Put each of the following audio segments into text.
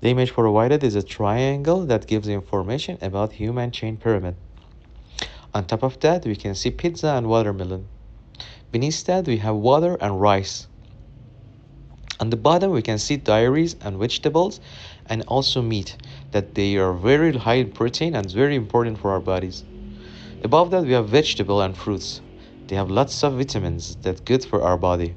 The image provided is a triangle that gives information about human chain pyramid. On top of that, we can see pizza and watermelon. Beneath that, we have water and rice. On the bottom, we can see dairies and vegetables and also meat, that they are very high in protein and very important for our bodies. Above that, we have vegetable and fruits. They have lots of vitamins that good for our body.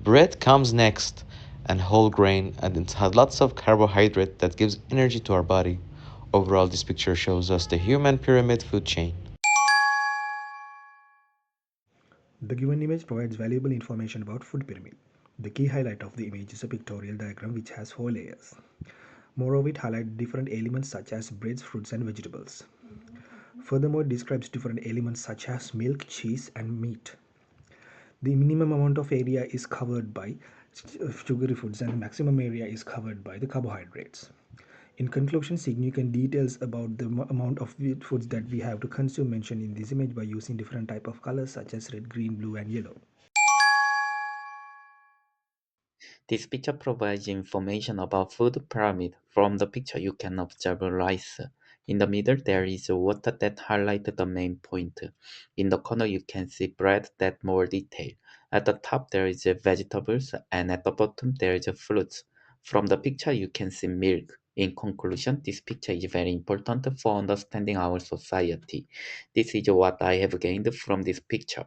Bread comes next and whole grain and it has lots of carbohydrate that gives energy to our body. Overall, this picture shows us the human pyramid food chain. The given image provides valuable information about food pyramid. The key highlight of the image is a pictorial diagram which has 4 layers. More of it highlights different elements such as breads, fruits, and vegetables. Furthermore, it describes different elements such as milk, cheese, and meat. The minimum amount of area is covered by sugary foods and maximum area is covered by the carbohydrates. In conclusion, significant details about the amount of foods that we have to consume mentioned in this image by using different type of colors such as red, green, blue, and yellow. This picture provides information about food pyramid. From the picture, you can observe rice. In the middle, there is water that highlights the main point. In the corner, you can see bread that more detail. At the top, there is vegetables, and at the bottom, there is fruits. From the picture, you can see milk. In conclusion, this picture is very important for understanding our society. This is what I have gained from this picture.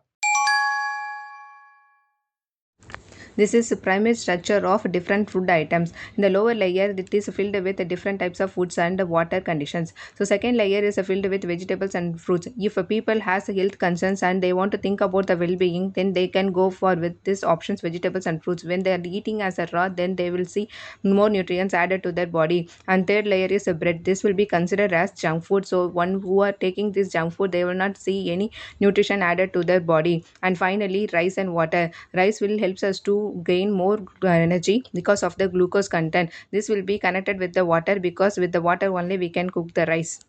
This is a primary structure of different food items. In the lower layer, it is filled with different types of foods and water conditions. So second layer is filled with vegetables and fruits. If a people has health concerns and they want to think about the well-being, then they can go for with these options vegetables and fruits. When they are eating as a raw, then they will see more nutrients added to their body. And third layer is a bread. This will be considered as junk food. So one who are taking this junk food, they will not see any nutrition added to their body. And finally, rice and water. Rice will helps us to gain more energy because of the glucose content. This will be connected with the water because with the water only we can cook the rice.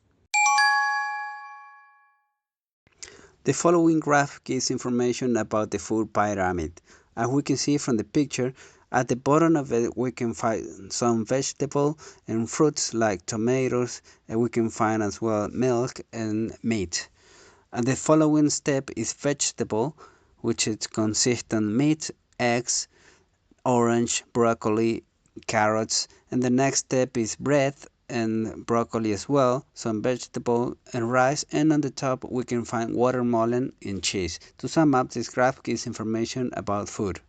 The following graph gives information about the food pyramid. As we can see from the picture, at the bottom of it we can find some vegetable and fruits like tomatoes, and we can find as well milk and meat. And the following step is vegetable, which is consistent meat, eggs, orange, broccoli, carrots, and the next step is bread and broccoli as well, some vegetable and rice, and on the top we can find watermelon and cheese. To sum up, this graph gives information about food.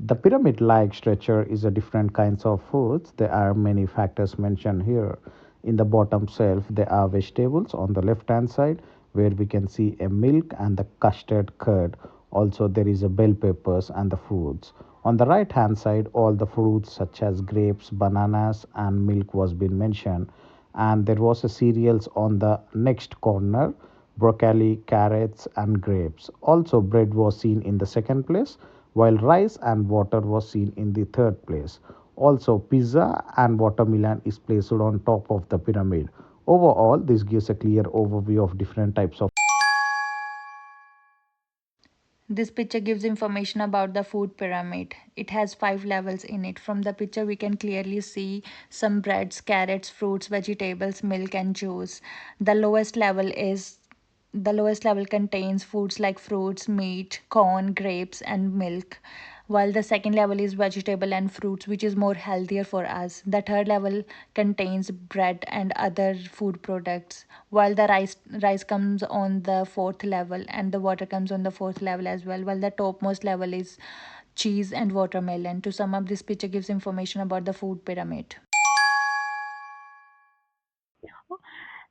The pyramid-like structure is a different kinds of foods. There are many factors mentioned here. In the bottom shelf, there are vegetables on the left-hand side, where we can see a milk and the custard curd. Also, there is a bell peppers and the fruits. On the right-hand side, all the fruits such as grapes, bananas, and milk was been mentioned. And there was a cereals on the next corner, broccoli, carrots, and grapes. Also, bread was seen in the second place, while rice and water was seen in the third place. Also, pizza and watermelon is placed on top of the pyramid. Overall, this gives a clear overview of different types of. This picture gives information about the food pyramid. It has 5 levels in it. From the picture, we can clearly see some breads, carrots, fruits, vegetables, milk, and juice. The lowest level is the lowest level contains foods like fruits, meat, corn, grapes, and milk. While the second level is vegetable and fruits, which is more healthier for us. The third level contains bread and other food products. While the rice comes on the fourth level and the water comes on the fourth level as well. While the topmost level is cheese and watermelon. To sum up, this picture gives information about the food pyramid.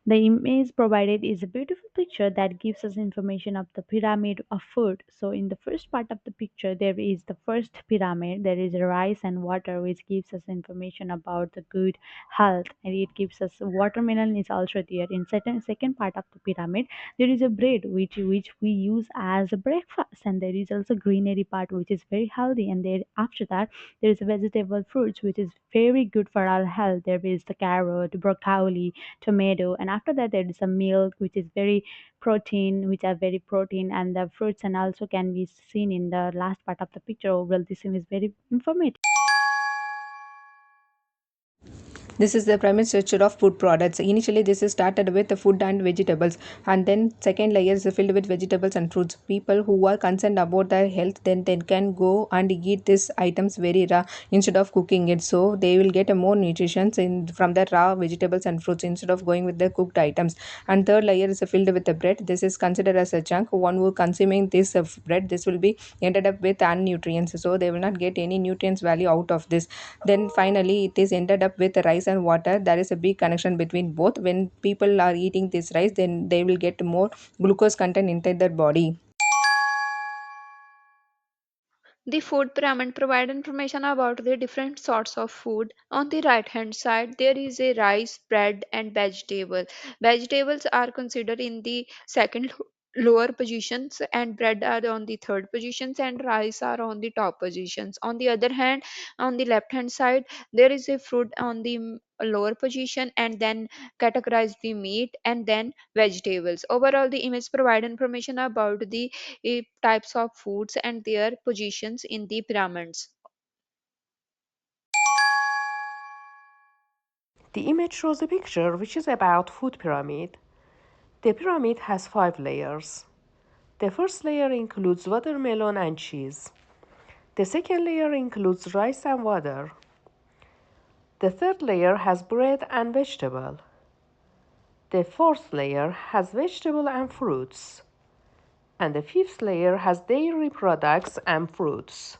The image provided is a beautiful picture that gives us information of the pyramid of food. So, in the first part of the picture, there is the first pyramid. There is rice and water, which gives us information about the good health, and it gives us watermelon is also there. In second part of the pyramid, there is a bread which we use as a breakfast, and there is also greenery part which is very healthy. And there after that, there is a vegetable fruits which is very good for our health. There is the carrot, broccoli, tomato, and after that there is a milk which is very protein, which are very protein, and the fruits and also can be seen in the last part of the picture. Overall, this is very informative. This is the pyramid structure of food products. Initially, this is started with the food and vegetables, and then second layer is filled with vegetables and fruits. People who are concerned about their health, then they can go and eat these items very raw instead of cooking it. So they will get a more nutrition from the raw vegetables and fruits instead of going with the cooked items. And third layer is filled with the bread. This is considered as a junk. One who consuming this bread, this will be ended up with nutrients. So they will not get any nutrients value out of this. Then finally it is ended up with rice and water. There is a big connection between both. When people are eating this rice, then they will get more glucose content inside their body. The food pyramid provide information about the different sorts of food. On the right hand side, there is a rice, bread, and vegetable. Vegetables are considered in the second lower positions, and bread are on the third positions, and rice are on the top positions. On the other hand, on the left hand side, there is a fruit on the lower position, and then categorize the meat and then vegetables. Overall, the image provide information about the types of foods and their positions in the pyramids. The image shows a picture which is about food pyramid. The pyramid has 5 layers. The first layer includes watermelon and cheese. The second layer includes rice and water. The third layer has bread and vegetable. The fourth layer has vegetable and fruits. And the fifth layer has dairy products and fruits.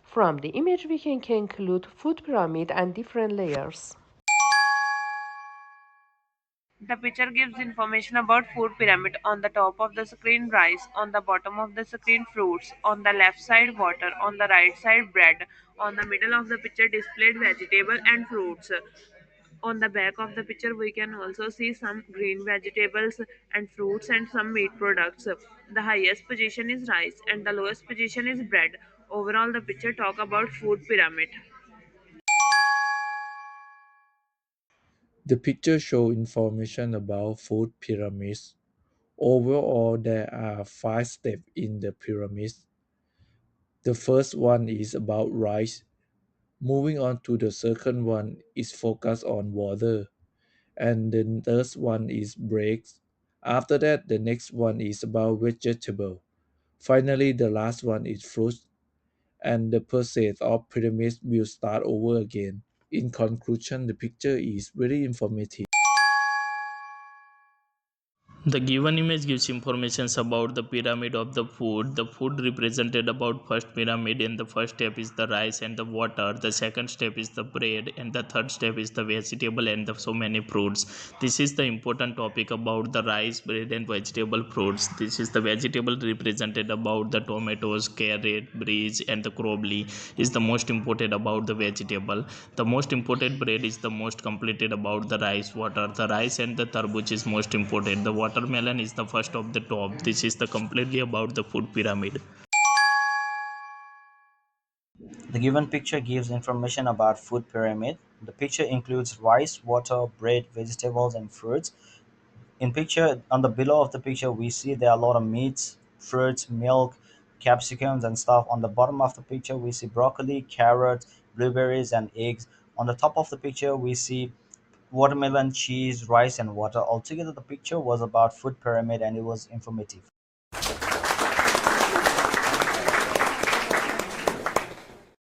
From the image we can conclude food pyramid and different layers. The picture gives information about food pyramid. On the top of the screen rice, on the bottom of the screen fruits, on the left side water, on the right side bread, on the middle of the picture displayed vegetable and fruits. On the back of the picture we can also see some green vegetables and fruits and some meat products. The highest position is rice and the lowest position is bread. Overall the picture talk about food pyramid. The picture shows information about food pyramids. Overall, there are 5 steps in the pyramid. The first one is about rice. Moving on to the second one is focused on water. And the third one is breaks. After that, the next one is about vegetable. Finally, the last one is fruit. And the process of pyramids will start over again. In conclusion, the picture is very informative. The given image gives information about the pyramid of the food. The food represented about first pyramid. In the first step is the rice and the water. The second step is the bread, and the third step is the vegetable and so many fruits. This is the important topic about the rice, bread, and vegetable fruits. This is the vegetable represented about the tomatoes, carrot, beans, and the crobly is the most important about the vegetable. The most important bread is the most completed about the rice water. The rice and the tarbuj is most important. The watermelon is the first of the top. This is the completely about the food pyramid. The given picture gives information about food pyramid. The picture includes rice, water, bread, vegetables, and fruits. In picture on the below of the picture, we see there are a lot of meats, fruits, milk, capsicums, and stuff. On the bottom of the picture, we see broccoli, carrots, blueberries, and eggs. On the top of the picture, we see watermelon, cheese, rice, and water. Altogether, the picture was about food pyramid and it was informative.